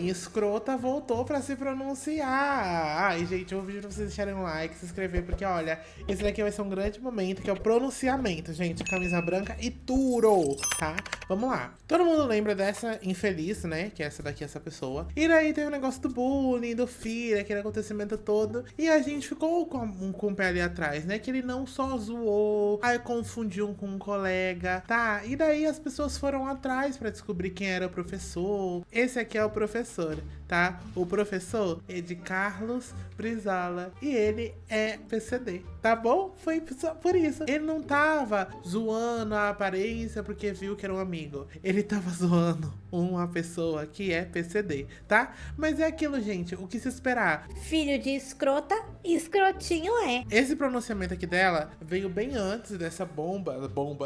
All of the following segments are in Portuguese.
mãe escrota voltou pra se pronunciar. Ai, gente, eu vou pedir pra vocês deixarem um like, se inscrever, porque olha, esse daqui vai ser um grande momento, que é o pronunciamento, gente. Camisa branca e Turo, tá? Vamos lá. Todo mundo lembra dessa infeliz, né? Que é essa daqui, essa pessoa. E daí tem o negócio do bullying, do filho, aquele acontecimento todo. E a gente ficou com o pé ali atrás, né? Que ele não só zoou, aí confundiu com um colega, tá? E daí as pessoas foram atrás pra descobrir quem era o professor. Esse aqui é o professor, tá? O professor é de Carlos Brizola e ele é PCD, tá bom? Foi só por isso. Ele não tava zoando a aparência porque viu que era um amigo. Ele tava zoando uma pessoa que é PCD, tá? Mas é aquilo, gente, o que se esperar? Filho de escrota, escrotinho é. Esse pronunciamento aqui dela veio bem antes dessa bomba,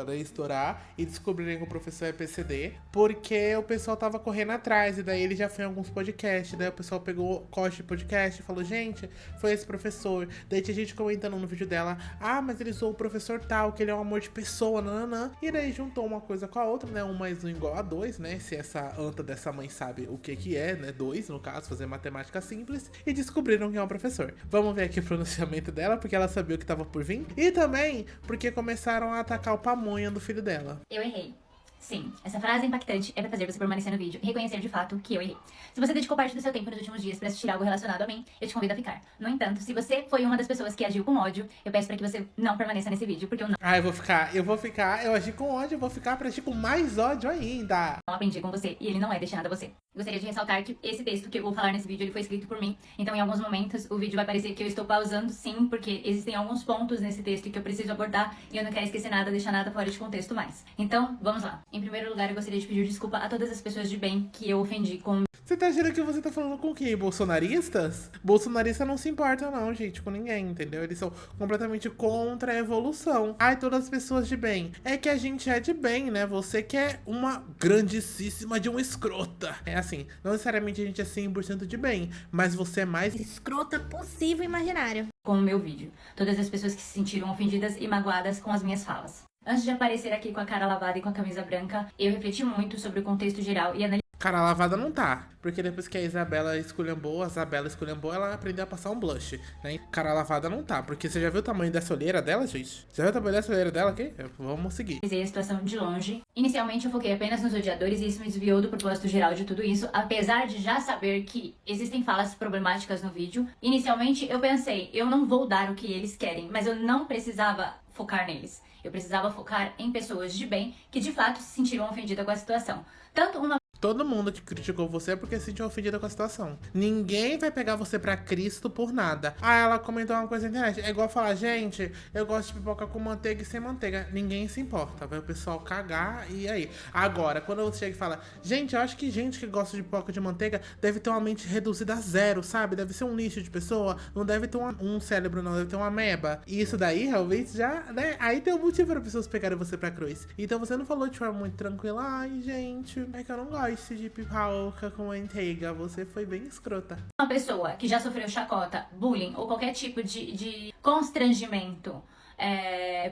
né, estourar e descobrirem que o professor é PCD, porque o pessoal tava correndo atrás, e daí ele já foi em alguns podcasts, daí o pessoal pegou corte de podcast e falou, gente, foi esse professor. Daí tinha gente comentando no vídeo dela, ah, mas ele zoou o professor tal, que ele é um amor de pessoa, nananã. E daí juntou uma coisa com a outra, né, 1 mais 1 igual a 2, né, se essa anta dessa mãe sabe o que é, né, 2 no caso, fazer matemática simples, e descobriram que é um professor. Vamos ver aqui o pronunciamento dela, porque ela sabia o que tava por vir, e também porque começaram a atacar o pamonha do filho dela. Eu errei. Sim, essa frase impactante é pra fazer você permanecer no vídeo e reconhecer de fato que eu errei. Se você dedicou parte do seu tempo nos últimos dias pra assistir algo relacionado a mim, eu te convido a ficar. No entanto, se você foi uma das pessoas que agiu com ódio, eu peço pra que você não permaneça nesse vídeo, porque eu não Ah, eu vou ficar, eu agi com ódio, eu vou ficar pra agir com mais ódio ainda. aprendi com você e ele não é destinado a você. Gostaria de ressaltar que esse texto que eu vou falar nesse vídeo, ele foi escrito por mim, então em alguns momentos o vídeo vai parecer que eu estou pausando sim, porque existem alguns pontos nesse texto que eu preciso abordar e eu não quero esquecer nada, deixar nada fora de contexto mais. Então, vamos lá. Em primeiro lugar, eu gostaria de pedir desculpa a todas as pessoas de bem que eu ofendi com Você tá achando que você tá falando com quem? Bolsonaristas? Bolsonarista não se importa não, gente, com ninguém, entendeu? Eles são completamente contra a evolução. Ai, todas as pessoas de bem. É que a gente é de bem, né? Você que é uma grandíssima de uma escrota. É assim, não necessariamente a gente é 100% de bem, mas você é mais... Escrota possível e imaginário. com o meu vídeo. Todas as pessoas que se sentiram ofendidas e magoadas com as minhas falas. Antes de aparecer aqui com a cara lavada e com a camisa branca, eu refleti muito sobre o contexto geral e analisei Cara lavada não tá, porque depois que a Isabela esculhambou, ela aprendeu a passar um blush, né? Cara lavada não tá, porque você já viu o tamanho dessa olheira dela, gente? Você já viu o tamanho dessa olheira dela aqui? Vamos seguir. a situação de longe. Inicialmente eu foquei apenas nos odiadores e isso me desviou do propósito geral de tudo isso, apesar de já saber que existem falas problemáticas no vídeo. Inicialmente eu pensei, eu não vou dar o que eles querem, mas eu não precisava focar neles. Eu precisava focar em pessoas de bem que de fato se sentiram ofendidas com a situação. Tanto uma Todo mundo que criticou você é porque se sentiu ofendida com a situação. Ninguém vai pegar você pra Cristo por nada. Ah, ela comentou uma coisa na internet. É igual falar, gente, eu gosto de pipoca com manteiga e sem manteiga. Ninguém se importa. Vai o pessoal cagar e aí. Agora, quando você chega e fala, gente, eu acho que gente que gosta de pipoca de manteiga deve ter uma mente reduzida a zero, sabe? Deve ser um lixo de pessoa. Não deve ter um cérebro, não. Deve ter uma ameba. E isso daí, realmente, já, né? Aí tem um motivo para pessoas pegarem você pra cruz. Então você não falou de forma muito tranquila. Ai, gente, é que eu não gosto de pipoca com manteiga. Você foi bem escrota. uma pessoa que já sofreu chacota, bullying ou qualquer tipo de constrangimento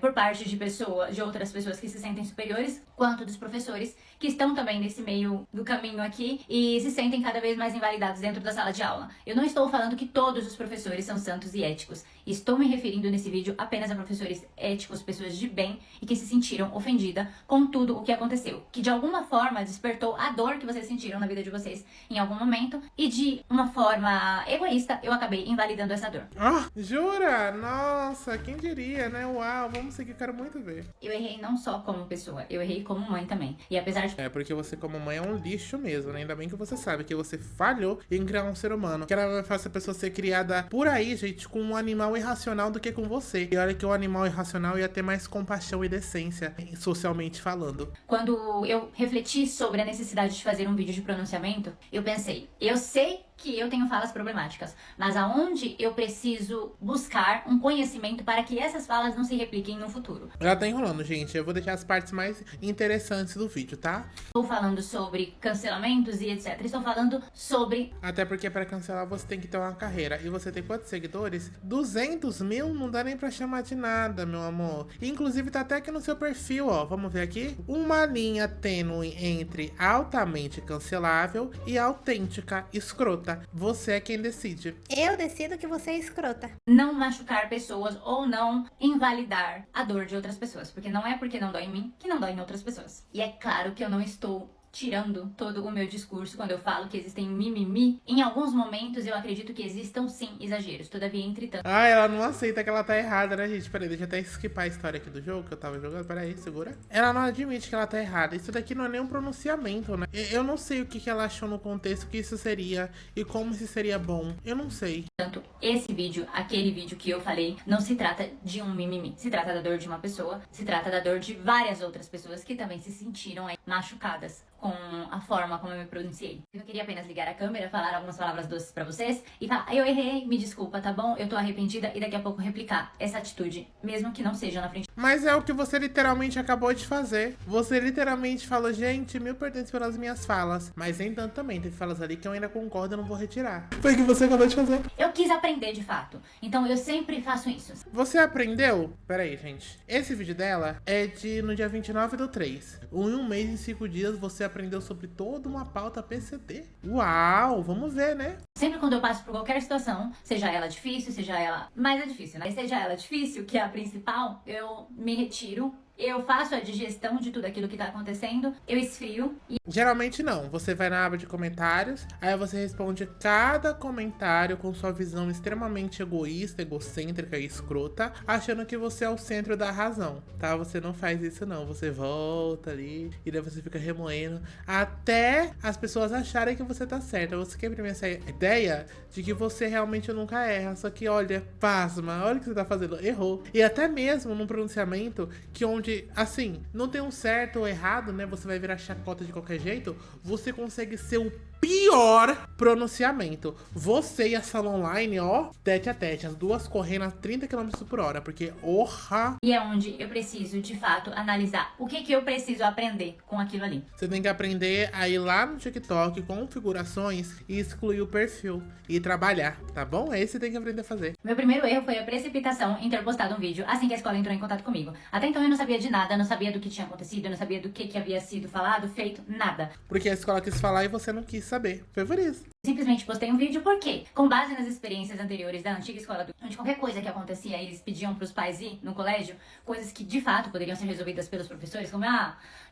por parte de outras pessoas que se sentem superiores, quanto dos professores que estão também nesse meio do caminho aqui e se sentem cada vez mais invalidados dentro da sala de aula. Eu não estou falando que todos os professores são santos e éticos. Estou me referindo nesse vídeo apenas a professores éticos, pessoas de bem e que se sentiram ofendidas com tudo o que aconteceu. Que de alguma forma despertou a dor que vocês sentiram na vida de vocês em algum momento e de uma forma egoísta eu acabei invalidando essa dor. Ah, jura? Nossa, quem diria, né? Uau, vamos seguir, quero muito ver. Eu errei não só como pessoa, eu errei como mãe também. E apesar de É porque você como mãe é um lixo mesmo, né? Ainda bem que você sabe que você falhou em criar um ser humano. Que era mais fácil a pessoa ser criada por aí, gente, com um animal irracional do que com você. E olha que o animal irracional ia ter mais compaixão e decência, socialmente falando. quando eu refleti sobre a necessidade de fazer um vídeo de pronunciamento, eu pensei, eu sei que eu tenho falas problemáticas, mas aonde eu preciso buscar um conhecimento para que essas falas não se repliquem no futuro. Ela tá enrolando, gente. Eu vou deixar as partes mais interessantes do vídeo, tá? Estou falando sobre cancelamentos e etc. Estou falando sobre... Até porque para cancelar você tem que ter uma carreira. E você tem quantos seguidores? 200 mil não dá nem pra chamar de nada, meu amor. Inclusive tá até aqui no seu perfil, ó. Vamos ver aqui? Uma linha tênue entre altamente cancelável e autêntica escrota. Você é quem decide. Eu decido que você é escrota. não machucar pessoas ou não invalidar a dor de outras pessoas. Porque não é porque não dói em mim que não dói em outras pessoas. E é claro que eu não estou tirando todo o meu discurso quando eu falo que existem mimimi. Em alguns momentos eu acredito que existam sim exageros. Todavia, entretanto... Ah, ela não aceita que ela tá errada, né, gente? Peraí, deixa eu até skipar a história aqui do jogo que eu tava jogando. Peraí, segura. Ela não admite que ela tá errada. Isso daqui não é nem um pronunciamento, né? Eu não sei o que ela achou no contexto que isso seria e como isso seria bom. Eu não sei. Tanto esse vídeo, aquele vídeo que eu falei, não se trata de um mimimi. Se trata da dor de uma pessoa, se trata da dor de várias outras pessoas que também se sentiram aí machucadas com a forma como eu me pronunciei. Eu queria apenas ligar a câmera, falar algumas palavras doces pra vocês e falar, eu errei, me desculpa, tá bom? Eu tô arrependida e daqui a pouco replicar essa atitude, mesmo que não seja na frente. Mas é o que você literalmente acabou de fazer. Você literalmente falou, gente, mil perdões pelas minhas falas. Mas nem tanto também. Teve falas ali que eu ainda concordo e não vou retirar. Foi o que você acabou de fazer. Eu quis aprender de fato, então eu sempre faço isso. Você aprendeu? Pera aí, gente. Esse vídeo dela é de no dia 29/3. Em um mês e 5 dias você aprendeu sobre toda uma pauta PCD. Uau, vamos ver, né? Sempre quando eu passo por qualquer situação, seja ela difícil, seja ela... mais é difícil, né? Seja ela difícil, que é a principal, eu me retiro. Eu faço a digestão de tudo aquilo que tá acontecendo, eu esfrio e... Geralmente não, você vai na aba de comentários, aí você responde cada comentário com sua visão extremamente egoísta, egocêntrica e escrota, achando que você é o centro da razão, tá? Você não faz isso não, você volta ali e daí você fica remoendo até as pessoas acharem que você tá certa. Você quer imprimir essa ideia de que você realmente nunca erra, só que olha, pasma, olha o que você tá fazendo, errou. E até mesmo num pronunciamento que onde, assim, não tem um certo ou errado, né? Você vai virar chacota de qualquer jeito. Você consegue ser o pior pronunciamento. Você e a sala online, ó, tete a tete, as duas correndo a 30 km por hora, porque orra. E é onde eu preciso, de fato, analisar o que eu preciso aprender com aquilo ali. Você tem que aprender a ir lá no TikTok, configurações e excluir o perfil e trabalhar, tá bom? É isso que você tem que aprender a fazer. Meu primeiro erro foi a precipitação em ter postado um vídeo assim que a escola entrou em contato comigo. Até então eu não sabia de nada, não sabia do que tinha acontecido, eu não sabia do que havia sido falado, feito, nada. Porque a escola quis falar e você não quis saber. Foi por isso. Simplesmente postei um vídeo porque, com base nas experiências anteriores da antiga escola, onde qualquer coisa que acontecia, eles pediam pros pais ir no colégio, coisas que de fato poderiam ser resolvidas pelos professores, como,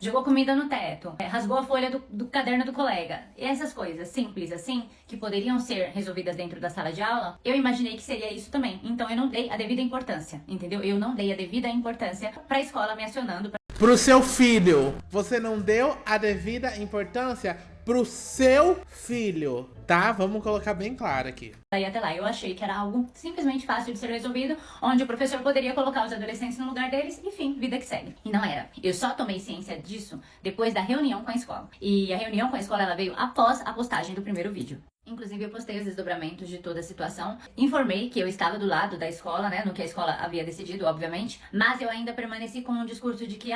jogou comida no teto, rasgou a folha do caderno do colega. E essas coisas simples assim, que poderiam ser resolvidas dentro da sala de aula, eu imaginei que seria isso também. Então eu não dei a devida importância, entendeu? Eu não dei a devida importância pra escola me acionando. Pro seu filho. Você não deu a devida importância pro seu filho, tá? Vamos colocar bem claro aqui. Daí até lá eu achei que era algo simplesmente fácil de ser resolvido, onde o professor poderia colocar os adolescentes no lugar deles, enfim, vida que segue. E não era. Eu só tomei ciência disso depois da reunião com a escola. E a reunião com a escola ela veio após a postagem do primeiro vídeo. Inclusive, eu postei os desdobramentos de toda a situação. Informei que eu estava do lado da escola, né? No que a escola havia decidido, obviamente. Mas eu ainda permaneci com um discurso de que,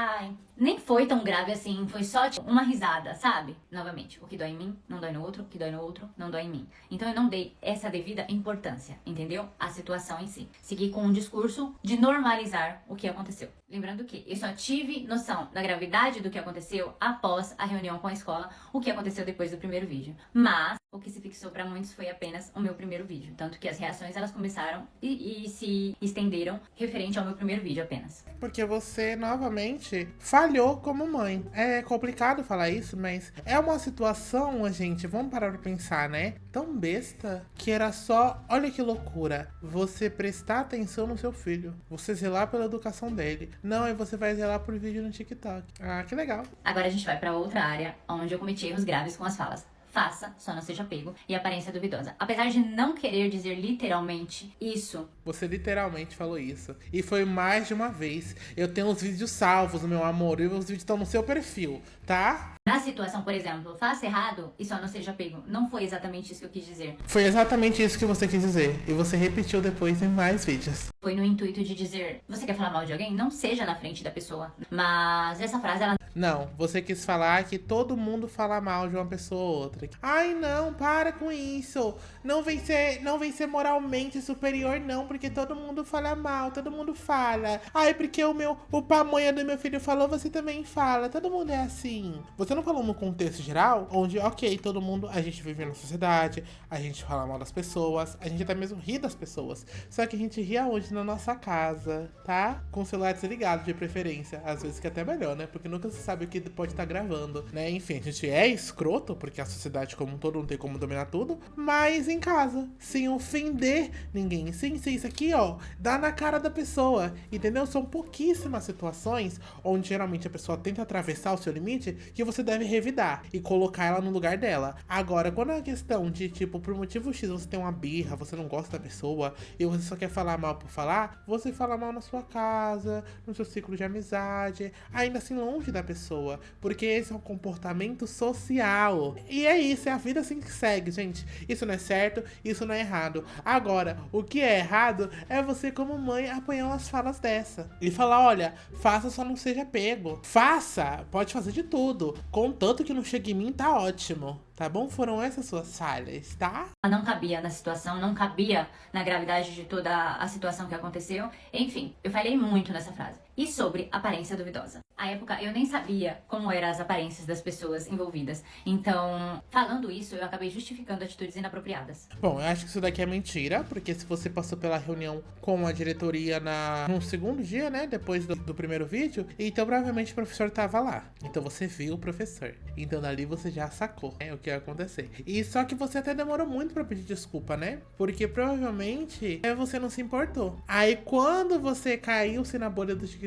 nem foi tão grave assim. Foi só, tipo, uma risada, sabe? Novamente, o que dói em mim, não dói no outro. O que dói no outro, não dói em mim. Então, eu não dei essa devida importância, entendeu? A situação em si. Segui com um discurso de normalizar o que aconteceu. Lembrando que eu só tive noção da gravidade do que aconteceu após a reunião com a escola, o que aconteceu depois do primeiro vídeo. Mas o que se fixou para muitos foi apenas o meu primeiro vídeo. Tanto que as reações elas começaram e se estenderam referente ao meu primeiro vídeo apenas. Porque você, novamente, falhou como mãe. É complicado falar isso, mas é uma situação, gente, vamos parar pra pensar, né? Tão besta que era só, olha que loucura, você prestar atenção no seu filho. Você zelar pela educação dele. Não, aí você vai zelar por vídeo no TikTok. Ah, que legal. Agora a gente vai para outra área onde eu cometi erros graves com as falas. Faça, só não seja pego, e aparência duvidosa. Apesar de não querer dizer literalmente isso... Você literalmente falou isso. E foi mais de uma vez. Eu tenho os vídeos salvos, meu amor. E os vídeos estão no seu perfil, tá? Na situação, por exemplo, faça errado e só não seja pego. Não foi exatamente isso que eu quis dizer. Foi exatamente isso que você quis dizer. E você repetiu depois em mais vídeos. Foi no intuito de dizer, você quer falar mal de alguém? Não seja na frente da pessoa. Mas essa frase, ela Não, você quis falar que todo mundo fala mal de uma pessoa ou outra. Ai, não, para com isso. Não vem ser moralmente superior, não, porque todo mundo fala mal, todo mundo fala. Ai, porque o pamonha do meu filho falou, você também fala. Todo mundo é assim. Você não falou no contexto geral, onde, ok, todo mundo, a gente vive na sociedade, a gente fala mal das pessoas, a gente até mesmo ri das pessoas. Só que a gente ri aonde? Na nossa casa, tá? Com o celular desligado, de preferência. Às vezes que é até melhor, né? Porque nunca se sabe o que pode estar gravando, né? Enfim, a gente é escroto, porque a sociedade como um todo não tem como dominar tudo, mas em casa, sem ofender ninguém. Sem ser isso aqui, ó, dá na cara da pessoa, entendeu? São pouquíssimas situações onde geralmente a pessoa tenta atravessar o seu limite que você deve revidar e colocar ela no lugar dela. Agora, quando é a questão de, tipo, por motivo X você tem uma birra, você não gosta da pessoa e você só quer falar mal por falar, você fala mal na sua casa, no seu ciclo de amizade, ainda assim longe da pessoa, porque esse é um comportamento social. E é isso, é a vida assim que segue, gente. Isso não é certo, isso não é errado. Agora, o que é errado é você como mãe apanhar umas falas dessa e falar, olha, faça, só não seja pego. Faça, pode fazer de tudo, contanto que não chegue em mim, tá ótimo. Tá bom? Foram essas suas falhas, tá? não cabia na situação, não cabia na gravidade de toda a situação que aconteceu. Enfim, eu falei muito nessa frase. E sobre aparência duvidosa. À época, eu nem sabia como eram as aparências das pessoas envolvidas. Então, falando isso, eu acabei justificando atitudes inapropriadas. Bom, eu acho que isso daqui é mentira, porque se você passou pela reunião com a diretoria no segundo dia, né, depois do primeiro vídeo, então provavelmente o professor tava lá. Então você viu o professor. Então dali você já sacou, né, o que ia acontecer. E só que você até demorou muito pra pedir desculpa, né? Porque provavelmente você não se importou. Aí quando você caiu-se na bolha do TikTok,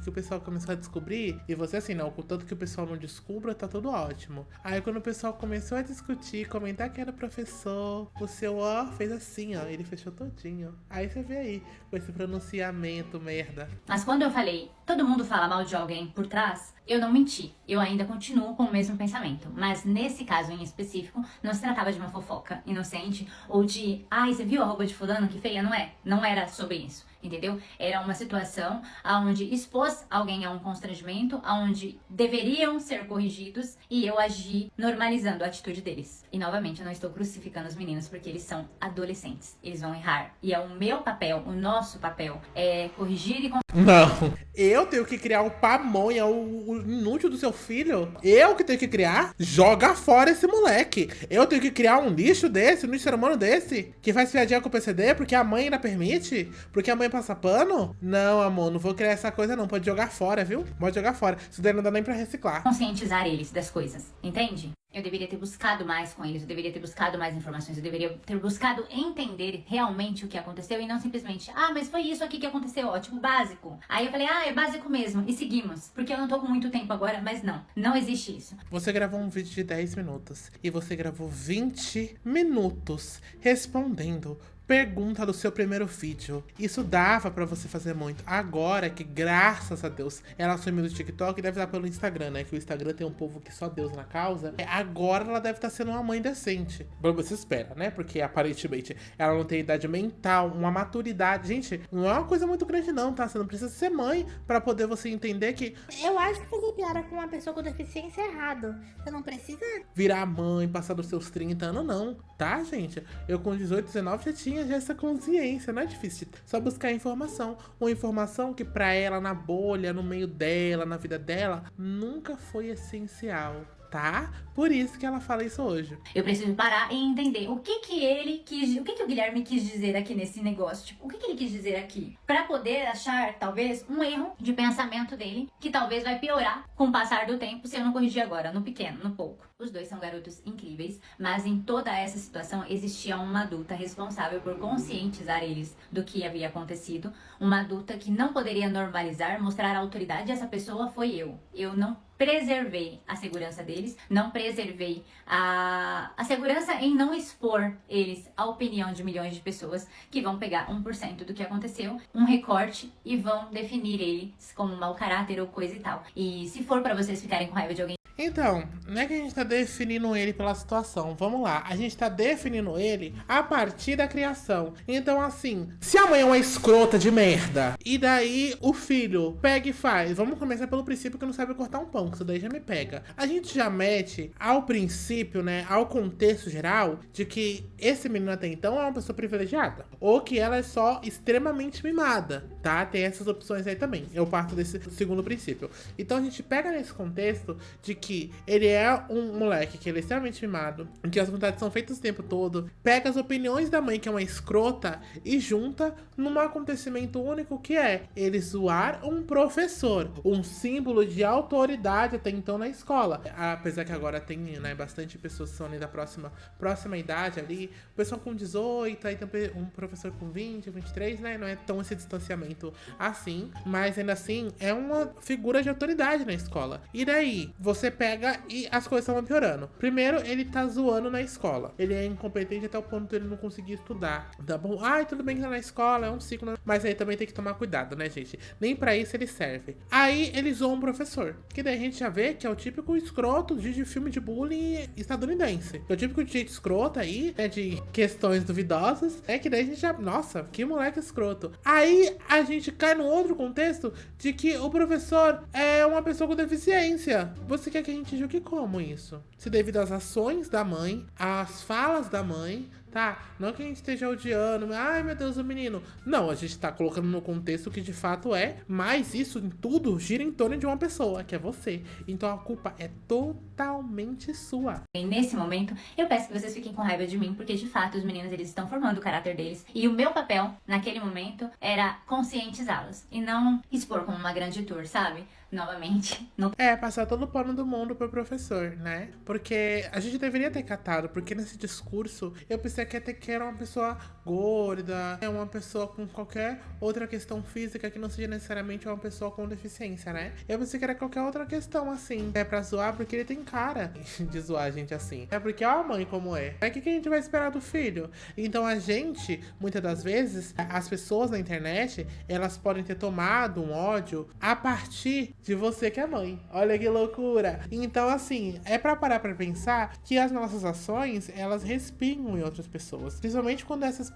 que o pessoal começou a descobrir, e você assim, não, contanto que o pessoal não descubra, tá tudo ótimo. Aí quando o pessoal começou a discutir, comentar que era professor, o seu ó fez assim, ó, ele fechou todinho. Aí você vê aí, com esse pronunciamento merda. Mas quando eu falei, todo mundo fala mal de alguém por trás, eu não menti. Eu ainda continuo com o mesmo pensamento. Mas nesse caso em específico, não se tratava de uma fofoca inocente ou de, ai, você viu a roupa de fulano que feia? Não é. Não era sobre isso. Entendeu? Era uma situação onde expôs alguém a um constrangimento, onde deveriam ser corrigidos e eu agi normalizando a atitude deles. E novamente, eu não estou crucificando os meninos porque eles são adolescentes. Eles vão errar. E é o meu papel, o nosso papel, é corrigir e... Não, eu tenho que criar o pamonha, o inútil do seu filho. Eu que tenho que criar? Joga fora esse moleque. Eu tenho que criar um lixo desse, um lixo ser humano desse, que faz piadinha com o PCD porque a mãe ainda permite? Porque a mãe passa pano? Não, amor, não vou criar essa coisa não. Pode jogar fora, viu? Pode jogar fora. Isso daí não dá nem pra reciclar. Conscientizar eles das coisas, entende? Eu deveria ter buscado mais com eles, eu deveria ter buscado mais informações, eu deveria ter buscado entender realmente o que aconteceu e não simplesmente, mas foi isso aqui que aconteceu, ó, tipo, básico. Aí eu falei, é básico mesmo, e seguimos, porque eu não tô com muito tempo agora, mas não existe isso. Você gravou um vídeo de 10 minutos e você gravou 20 minutos respondendo pergunta do seu primeiro vídeo. Isso dava pra você fazer muito. Agora que, graças a Deus, ela assumiu do TikTok, deve estar pelo Instagram, né? Que o Instagram tem um povo que só Deus na causa. Agora ela deve estar sendo uma mãe decente. Você espera, né? Porque aparentemente ela não tem idade mental, uma maturidade. Gente, não é uma coisa muito grande não, tá? Você não precisa ser mãe pra poder você entender que... Eu acho que fazer piada com uma pessoa com deficiência é errado. Você não precisa virar mãe, passar dos seus 30 anos, não. Tá, gente? Eu com 18, 19 já tinha essa consciência, não é difícil. Só buscar informação. Uma informação que pra ela, na bolha, no meio dela, na vida dela, nunca foi essencial, tá? Por isso que ela fala isso hoje. Eu preciso parar e entender o que o Guilherme quis dizer aqui nesse negócio. Tipo, o que ele quis dizer aqui? Pra poder achar, talvez, um erro de pensamento dele, que talvez vai piorar com o passar do tempo se eu não corrigir agora, no pequeno, no pouco. Os dois são garotos incríveis, mas em toda essa situação existia uma adulta responsável por conscientizar eles do que havia acontecido. Uma adulta que não poderia normalizar, mostrar a autoridade. Essa pessoa foi eu. Eu não preservei a segurança deles, não preservei a segurança em não expor eles à opinião de milhões de pessoas que vão pegar 1% do que aconteceu, um recorte, e vão definir eles como mau caráter ou coisa e tal. E se for pra vocês ficarem com raiva de alguém... Então, não é que a gente tá definindo ele pela situação. Vamos lá, a gente tá definindo ele a partir da criação. Então, assim, se a mãe é uma escrota de merda, e daí o filho pega e faz. Vamos começar pelo princípio que não sabe cortar um pão, que isso daí já me pega. A gente já mete ao princípio, né, ao contexto geral, de que esse menino até então é uma pessoa privilegiada. Ou que ela é só extremamente mimada, tá? Tem essas opções aí também. Eu parto desse segundo princípio. Então a gente pega nesse contexto de que ele é um moleque que ele é extremamente mimado, que as vontades são feitas o tempo todo, pega as opiniões da mãe, que é uma escrota, e junta num acontecimento único, que é ele zoar um professor, um símbolo de autoridade até então na escola. Apesar que agora tem, né, bastante pessoas que são ali da próxima idade ali, o pessoal com 18, aí tem um professor com 20, 23, né, não é tão esse distanciamento assim, mas ainda assim é uma figura de autoridade na escola. E daí, você pega e as coisas estão piorando. Primeiro, ele tá zoando na escola. Ele é incompetente até o ponto de ele não conseguir estudar. Tá bom? Ai, tudo bem que tá na escola, é um ciclo. Mas aí também tem que tomar cuidado, né, gente? Nem pra isso ele serve. Aí, ele zoa um professor. Que daí a gente já vê que é o típico escroto de filme de bullying estadunidense. É o típico de jeito escroto aí, né, de questões duvidosas. É que daí a gente já... Nossa, que moleque escroto. Aí, a gente cai no outro contexto de que o professor é uma pessoa com deficiência. Você quer que a gente julgue como isso? Se devido às ações da mãe, às falas da mãe, tá? Não que a gente esteja odiando, ai meu Deus, o menino. Não, a gente tá colocando no contexto que de fato é, mas isso em tudo gira em torno de uma pessoa, que é você. Então a culpa é totalmente sua. E nesse momento, eu peço que vocês fiquem com raiva de mim, porque de fato os meninos, eles estão formando o caráter deles. E o meu papel, naquele momento, era conscientizá-los. E não expor como uma grande tour, sabe? Novamente. Não... É, passar todo o pano do mundo pro professor, né? Porque a gente deveria ter catado, porque nesse discurso eu pensei que até que era uma pessoa gorda, uma pessoa com qualquer outra questão física que não seja necessariamente uma pessoa com deficiência, né? Eu pensei que era qualquer outra questão, assim. É pra zoar, porque ele tem cara de zoar a gente assim. É porque, ó, a mãe como é. É o que a gente vai esperar do filho? Então a gente, muitas das vezes, as pessoas na internet, elas podem ter tomado um ódio a partir de você que é mãe. Olha que loucura. Então, assim, é pra parar pra pensar que as nossas ações, elas respingam em outras pessoas. Principalmente quando essas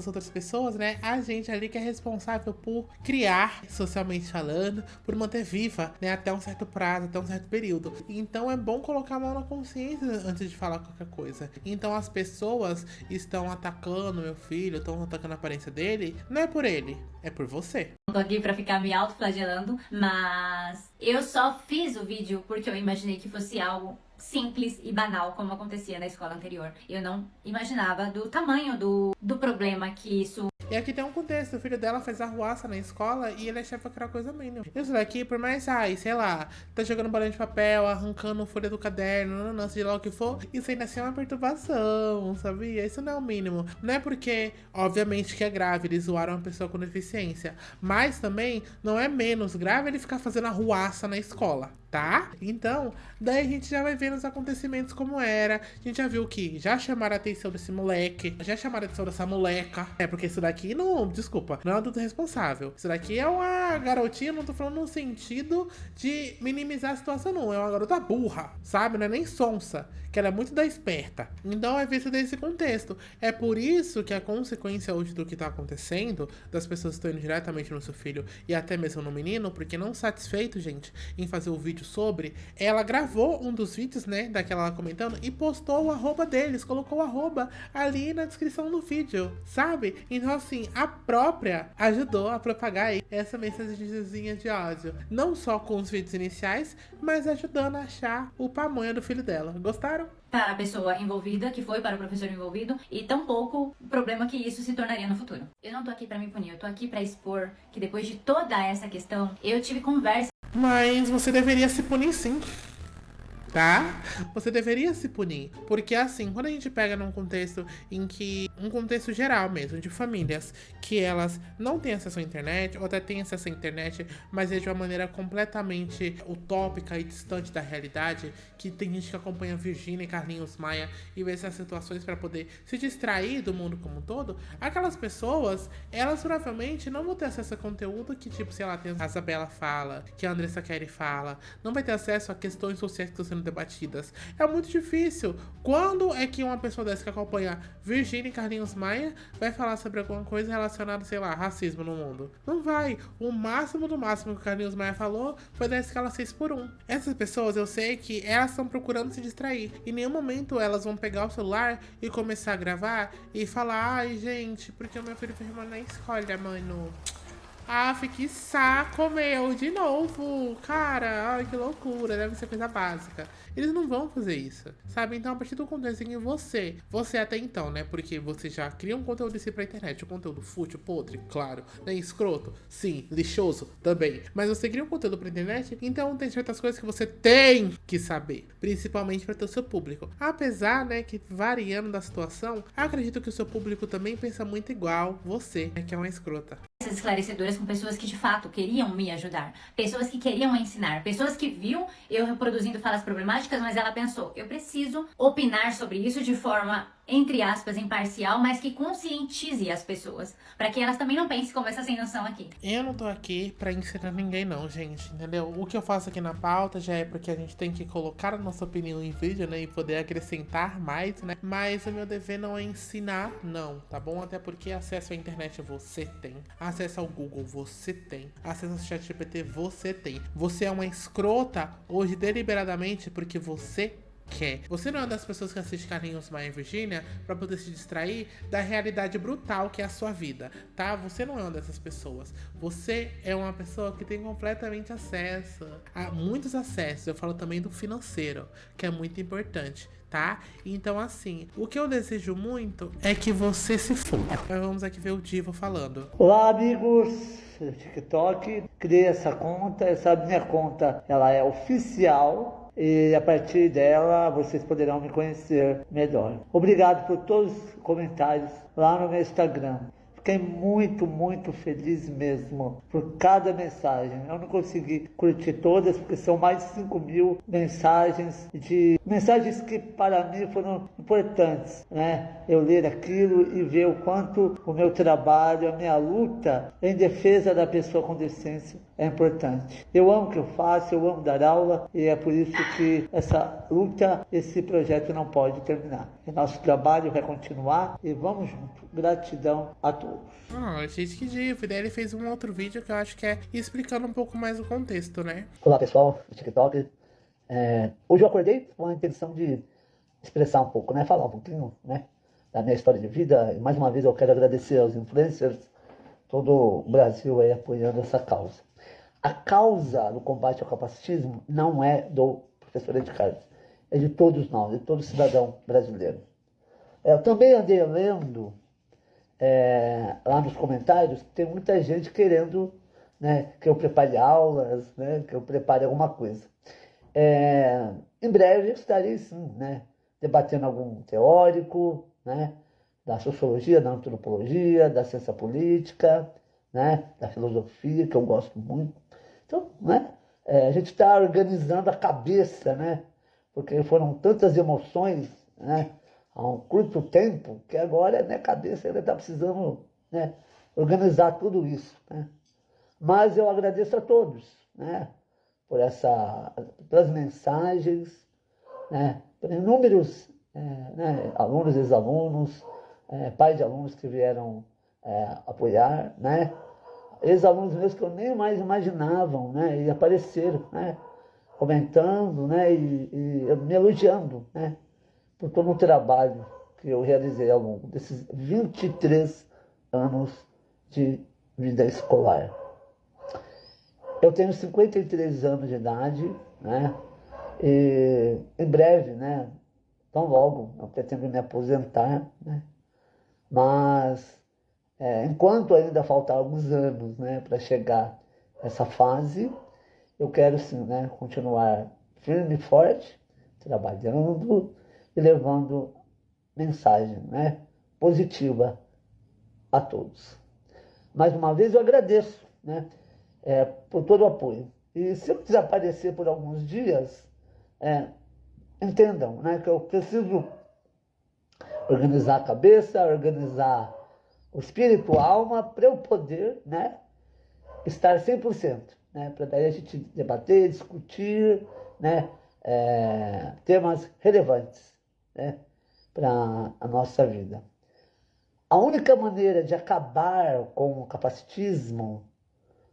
outras pessoas, né, a gente ali que é responsável por criar, socialmente falando, por manter viva, né, até um certo prazo, até um certo período. Então é bom colocar a mão na consciência antes de falar qualquer coisa. Então as pessoas estão atacando meu filho, estão atacando a aparência dele, não é por ele, é por você. Tô aqui pra ficar me autoflagelando, mas eu só fiz o vídeo porque eu imaginei que fosse algo simples e banal, como acontecia na escola anterior. Eu não imaginava do tamanho do problema que isso... E aqui tem um contexto, o filho dela fez arruaça na escola e ele achava que era coisa mínima. Isso daqui, por mais, sei lá, tá jogando bolinha de papel, arrancando folha do caderno, não sei lá o que for, isso ainda assim é uma perturbação, sabia? Isso não é o mínimo. Não é porque, obviamente, que é grave, eles zoaram uma pessoa com deficiência, mas também não é menos grave ele ficar fazendo arruaça na escola, tá? Então, daí a gente já vai vendo os acontecimentos como era. A gente já viu que já chamaram a atenção desse moleque, já chamaram a atenção dessa moleca. É, porque isso daqui não, desculpa, não é um adulto responsável. Isso daqui é uma garotinha, não tô falando no sentido de minimizar a situação, não. É uma garota burra, sabe? Não é nem sonsa, que ela é muito da esperta. Então é visto desse contexto. É por isso que a consequência hoje do que tá acontecendo, das pessoas que estão indo diretamente no seu filho e até mesmo no menino, porque não satisfeito, gente, em fazer o vídeo sobre, ela gravou um dos vídeos, né, daquela lá comentando e postou o arroba deles, colocou o arroba ali na descrição do vídeo, sabe? Então assim, a própria ajudou a propagar aí essa mensagenzinha de ódio, não só com os vídeos iniciais, mas ajudando a achar o pamonha do filho dela. Gostaram? Para a pessoa envolvida, que foi para o professor envolvido, e tampouco o problema que isso se tornaria no futuro. Eu não tô aqui pra me punir, eu tô aqui pra expor que depois de toda essa questão, eu tive conversa. Mas você deveria se punir sim. tá? Você deveria se punir. Porque assim, quando a gente pega num contexto em que, um contexto geral mesmo, de famílias, que elas não têm acesso à internet, ou até têm acesso à internet, mas é de uma maneira completamente utópica e distante da realidade, que tem gente que acompanha Virgínia e Carlinhos Maia e vê essas situações para poder se distrair do mundo como um todo, aquelas pessoas, elas provavelmente não vão ter acesso a conteúdo que, tipo, sei lá, tem a Isabela fala, que a Andressa Kerry fala, não vai ter acesso a questões sociais que estão sendo debatidas. É muito difícil. Quando é que uma pessoa dessa que acompanha Virgínia e Carlinhos Maia vai falar sobre alguma coisa relacionada, sei lá, a racismo no mundo? Não vai. O máximo do máximo que o Carlinhos Maia falou foi da escala 6x1. Essas pessoas, eu sei que elas estão procurando se distrair. Em nenhum momento elas vão pegar o celular e começar a gravar e falar: ai, gente, porque o meu filho foi chamado na escola, mano. Ah, que saco, meu, de novo. Cara, ai, que loucura, deve ser coisa básica. Eles não vão fazer isso, sabe? Então, a partir do contexto em que você até então, né? Porque você já cria um conteúdo desse pra internet, um conteúdo fútil, podre, claro, né? Escroto, sim, lixoso também. Mas você cria um conteúdo pra internet, então tem certas coisas que você tem que saber, principalmente pra ter o seu público. Apesar, né, que variando da situação, eu acredito que o seu público também pensa muito igual você, né, que é uma escrota. Esclarecedoras com pessoas que de fato queriam me ajudar, pessoas que queriam ensinar, pessoas que viam eu reproduzindo falas problemáticas, mas ela pensou, eu preciso opinar sobre isso de forma, entre aspas, imparcial, mas que conscientize as pessoas, para que elas também não pensem como essa sem noção aqui. Eu não tô aqui pra ensinar ninguém não, gente, entendeu? O que eu faço aqui na pauta já é porque a gente tem que colocar a nossa opinião em vídeo, né, e poder acrescentar mais, né? Mas o meu dever não é ensinar, não, tá bom? Até porque acesso à internet você tem, acesso ao Google você tem, acesso ao ChatGPT você tem. Você é uma escrota hoje deliberadamente porque você quer. Você não é uma das pessoas que assiste Carlinhos Maia e Virgínia pra poder se distrair da realidade brutal que é a sua vida, tá? Você não é uma dessas pessoas. Você é uma pessoa que tem completamente acesso a muitos acessos. Eu falo também do financeiro, que é muito importante, tá? Então, assim, o que eu desejo muito é que você se foda. Mas vamos aqui ver o Divo falando. Olá, amigos do TikTok. Criei essa conta. Essa minha conta, ela é oficial. E a partir dela vocês poderão me conhecer melhor. Obrigado por todos os comentários lá no meu Instagram. Fiquei muito, muito feliz mesmo por cada mensagem. Eu não consegui curtir todas porque são mais de 5.000 mensagens que para mim foram importantes, né? Eu ler aquilo e ver o quanto o meu trabalho, a minha luta em defesa da pessoa com deficiência é importante. Eu amo o que eu faço, eu amo dar aula e é por isso que essa luta, esse projeto não pode terminar. O nosso trabalho vai continuar e vamos junto. Gratidão a todos. Gente, que divo. E daí ele fez um outro vídeo que eu acho que é explicando um pouco mais o contexto, né? Olá, pessoal do TikTok. Hoje eu acordei com a intenção de expressar um pouco, né? Falar um pouquinho, né, da minha história de vida. E mais uma vez eu quero agradecer aos influencers, todo o Brasil aí apoiando essa causa. A causa do combate ao capacitismo não é do professor Ed Carlos, é de todos nós, de todo cidadão brasileiro. Eu também andei lendo lá nos comentários que tem muita gente querendo, né, que eu prepare aulas, né, que eu prepare alguma coisa. Em breve eu estarei sim, né, debatendo algum teórico, né, da sociologia, da antropologia, da ciência política, né, da filosofia, que eu gosto muito. Então, né, a gente está organizando a cabeça, né, porque foram tantas emoções, né, há um curto tempo, que agora a minha cabeça ainda está precisando, né, organizar tudo isso, né. Mas eu agradeço a todos, né, pelas mensagens, né, por inúmeros alunos, ex-alunos, pais de alunos que vieram apoiar, né, ex-alunos meus que eu nem mais imaginavam, né, e apareceram, né, comentando, né, e me elogiando, né, por todo o trabalho que eu realizei ao longo desses 23 anos de vida escolar. Eu tenho 53 anos de idade, né, e em breve, né, tão logo, eu pretendo me aposentar, né, mas enquanto ainda faltar alguns anos, né, para chegar nessa fase, eu quero sim, né, continuar firme e forte, trabalhando e levando mensagem, né, positiva a todos. Mais uma vez eu agradeço, né, por todo o apoio. E se eu desaparecer por alguns dias, entendam, né, que eu preciso organizar a cabeça, organizar o espírito, a alma, para eu poder, né, estar 100%, né, para daí a gente debater, discutir, né, temas relevantes, né, para a nossa vida. A única maneira de acabar com o capacitismo,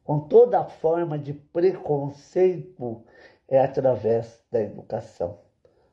com toda forma de preconceito, é através da educação.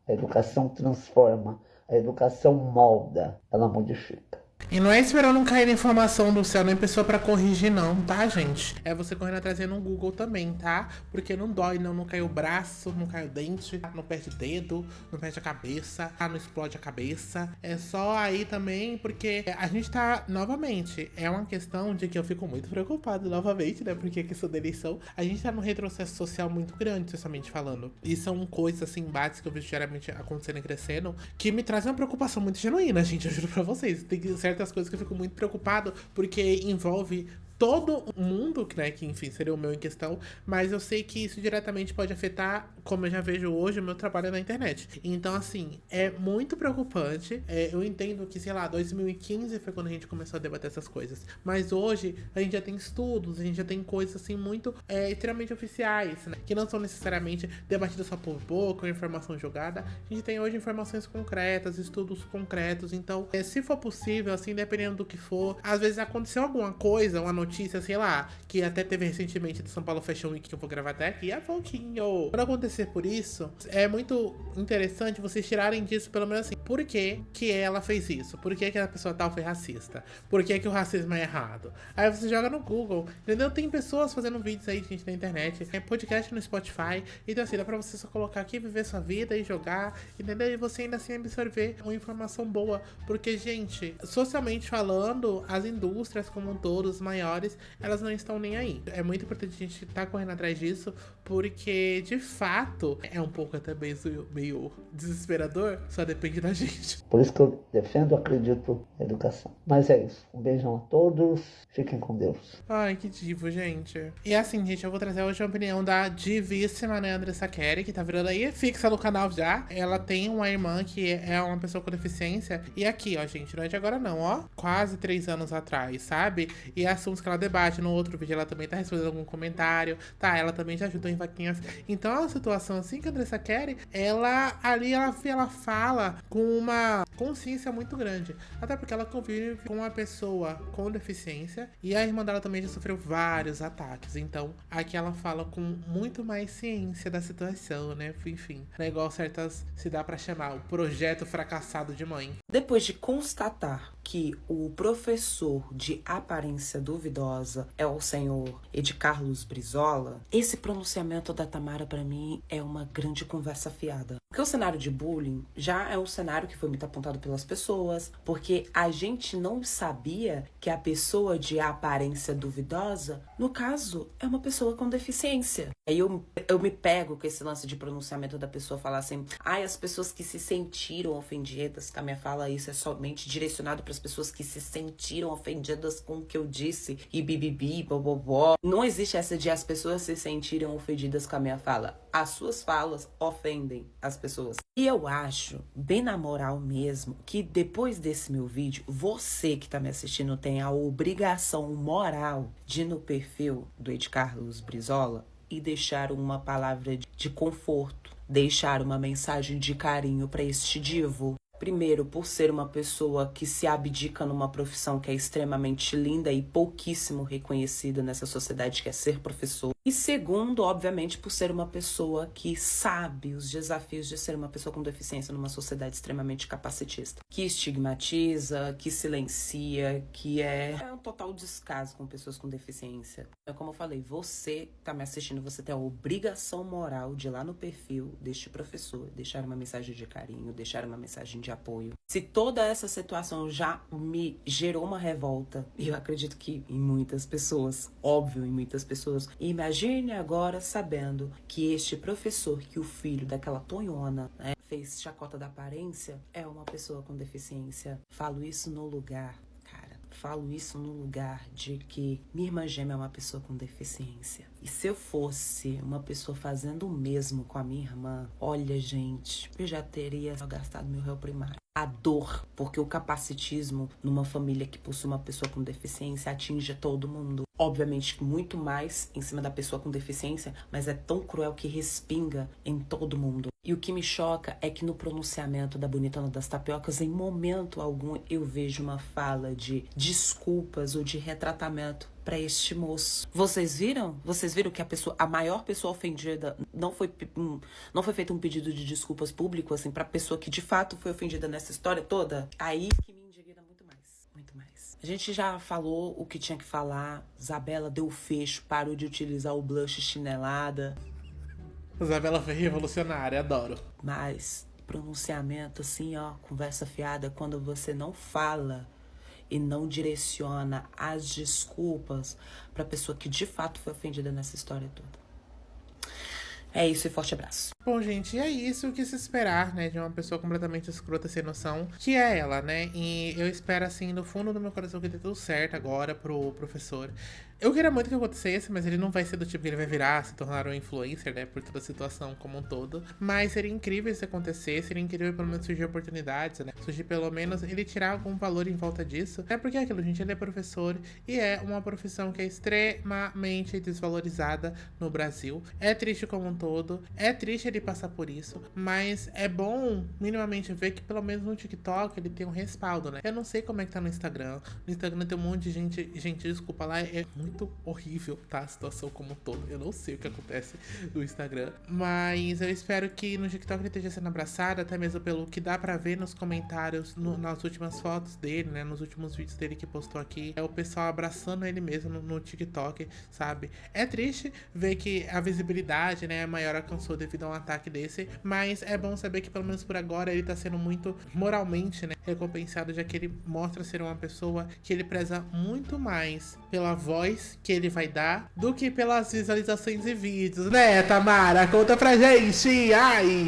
A educação transforma, a educação molda, ela modifica. E não é esperando cair informação do céu nem pessoa pra corrigir não, tá, gente? É você correndo atrás no Google também, tá? Porque não dói, não cai o braço, não cai o dente, não perde dedo, não perde a cabeça, não explode a cabeça. É só aí também, porque a gente tá, novamente, é uma questão de que eu fico muito preocupado novamente, né? Porque a questão da eleição, a gente tá num retrocesso social muito grande, socialmente falando. E são coisas, assim, embates que eu vejo diariamente acontecendo e crescendo, que me trazem uma preocupação muito genuína, gente, eu juro pra vocês. Tem certas coisas que eu fico muito preocupado, porque envolve todo mundo, né, que enfim, seria o meu em questão, mas eu sei que isso diretamente pode afetar, como eu já vejo hoje, o meu trabalho na internet. Então, assim, é muito preocupante. Eu entendo que, sei lá, 2015 foi quando a gente começou a debater essas coisas, mas hoje a gente já tem estudos, a gente já tem coisas, assim, muito extremamente oficiais, né, que não são necessariamente debatidas só por boca ou informação jogada. A gente tem hoje informações concretas, estudos concretos, então, se for possível, assim, dependendo do que for, às vezes aconteceu alguma coisa, uma notícia, sei lá, que até teve recentemente do São Paulo Fashion Week, que eu vou gravar até aqui há pouquinho. Quando acontecer por isso, é muito interessante vocês tirarem disso, pelo menos assim, por que que ela fez isso? Por que que a pessoa tal foi racista? Por que que o racismo é errado? Aí você joga no Google, entendeu? Tem pessoas fazendo vídeos aí, gente, na internet, tem podcast no Spotify, então assim, dá pra você só colocar aqui, viver sua vida e jogar, entendeu? E você ainda assim absorver uma informação boa, porque, gente, socialmente falando, as indústrias como um todo, os maiores, elas não estão nem aí. É muito importante a gente estar correndo atrás disso, porque de fato é um pouco até meio desesperador, só depende da gente. Por isso que eu defendo, acredito na educação. Mas é isso. Um beijão a todos. Fiquem com Deus. Ai, que divo, gente. E assim, gente, eu vou trazer hoje a opinião da divíssima, né, Andressa Carey, que tá virando aí fixa no canal já. Ela tem uma irmã que é uma pessoa com deficiência. E aqui, ó, gente, não é de agora não, ó. Quase 3 anos atrás, sabe? E assuntos que ela debate. No outro vídeo ela também tá respondendo algum comentário. Tá, ela também já ajudou em vaquinhas. Então é uma situação assim que a Andressa Carey, ela fala com uma consciência muito grande. Até porque ela convive com uma pessoa com deficiência. E a irmã dela também já sofreu vários ataques. Então, aqui ela fala com muito mais ciência da situação, né? Enfim, não é igual certas se dá pra chamar o projeto fracassado de mãe. Depois de constatar que o professor de aparência duvidosa é o senhor Edcarlos Brizola, esse pronunciamento da Tamara, pra mim, é uma grande conversa fiada. Porque o cenário de bullying já é um cenário que foi muito apontado pelas pessoas, porque a gente não sabia que a pessoa de aparência duvidosa, no caso, é uma pessoa com deficiência. Aí eu me pego com esse lance de pronunciamento da pessoa falar assim, as pessoas que se sentiram ofendidas, que a minha fala isso é somente direcionado para as pessoas que se sentiram ofendidas com o que eu disse, e bibibi, bobobó. Não existe essa de as pessoas se sentiram ofendidas com a minha fala. As suas falas ofendem as pessoas. E eu acho, bem na moral mesmo, que depois desse meu vídeo, você que tá me assistindo tem a obrigação moral de ir no perfil do Edcarlos Brizola e deixar uma palavra de conforto, deixar uma mensagem de carinho para este divo. Primeiro, por ser uma pessoa que se abdica numa profissão que é extremamente linda e pouquíssimo reconhecida nessa sociedade, que é ser professor. E segundo, obviamente, por ser uma pessoa que sabe os desafios de ser uma pessoa com deficiência numa sociedade extremamente capacitista. Que estigmatiza, que silencia, que é um total descaso com pessoas com deficiência. Como eu falei, você que tá me assistindo, você tem a obrigação moral de ir lá no perfil deste professor, deixar uma mensagem de carinho, deixar uma mensagem de apoio. Se toda essa situação já me gerou uma revolta, e eu acredito que em muitas pessoas, óbvio, em muitas pessoas, imagine agora sabendo que este professor, que o filho daquela tonhona, né, fez chacota da aparência é uma pessoa com deficiência. Falo isso no lugar de que minha irmã gêmea é uma pessoa com deficiência. E se eu fosse uma pessoa fazendo o mesmo com a minha irmã, olha, gente, eu já teria gastado meu réu primário. A dor, porque o capacitismo numa família que possui uma pessoa com deficiência atinge todo mundo. Obviamente, muito mais em cima da pessoa com deficiência, mas é tão cruel que respinga em todo mundo. E o que me choca é que no pronunciamento da Bonitona das Tapiocas, em momento algum, eu vejo uma fala de desculpas ou de retratamento para este moço. Vocês viram? Vocês viram que a maior pessoa ofendida não foi feito um pedido de desculpas público, assim, pra pessoa que de fato foi ofendida nessa história toda? Aí que me indigna muito mais. Muito mais. A gente já falou o que tinha que falar. Isabela deu fecho, parou de utilizar o blush chinelada. Isabela foi revolucionária, adoro. Mas pronunciamento, assim, ó, conversa fiada, quando você não fala e não direciona as desculpas para a pessoa que de fato foi ofendida nessa história toda. É isso e forte abraço. Bom, gente, é isso que se esperar, né, de uma pessoa completamente escrota, sem noção, que é ela, né? E eu espero, assim, no fundo do meu coração que dê tudo certo agora pro professor. Eu queria muito que acontecesse, mas ele não vai ser do tipo que ele vai virar, se tornar um influencer, né, por toda a situação como um todo. Mas seria incrível se acontecesse, seria incrível pelo menos surgir oportunidades, né? Surgir pelo menos ele tirar algum valor em volta disso. É porque é aquilo, gente, ele é professor e é uma profissão que é extremamente desvalorizada no Brasil. É triste como um todo, é triste ele passar por isso, mas é bom minimamente ver que pelo menos no TikTok ele tem um respaldo, né? Eu não sei como é que tá no Instagram. No Instagram tem um monte de gente, desculpa lá, é muito horrível, tá? A situação como um todo. Eu não sei o que acontece no Instagram, mas eu espero que no TikTok ele esteja sendo abraçado, até mesmo pelo que dá pra ver nos comentários, nas últimas fotos dele, né? Nos últimos vídeos dele que postou aqui. É o pessoal abraçando ele mesmo no TikTok, sabe? É triste ver que a visibilidade, né, maior alcançou devido a um ataque desse, mas é bom saber que pelo menos por agora ele tá sendo muito moralmente, né, recompensado, já que ele mostra ser uma pessoa que ele preza muito mais pela voz que ele vai dar do que pelas visualizações e vídeos, né, Tamara? Conta pra gente! Ai!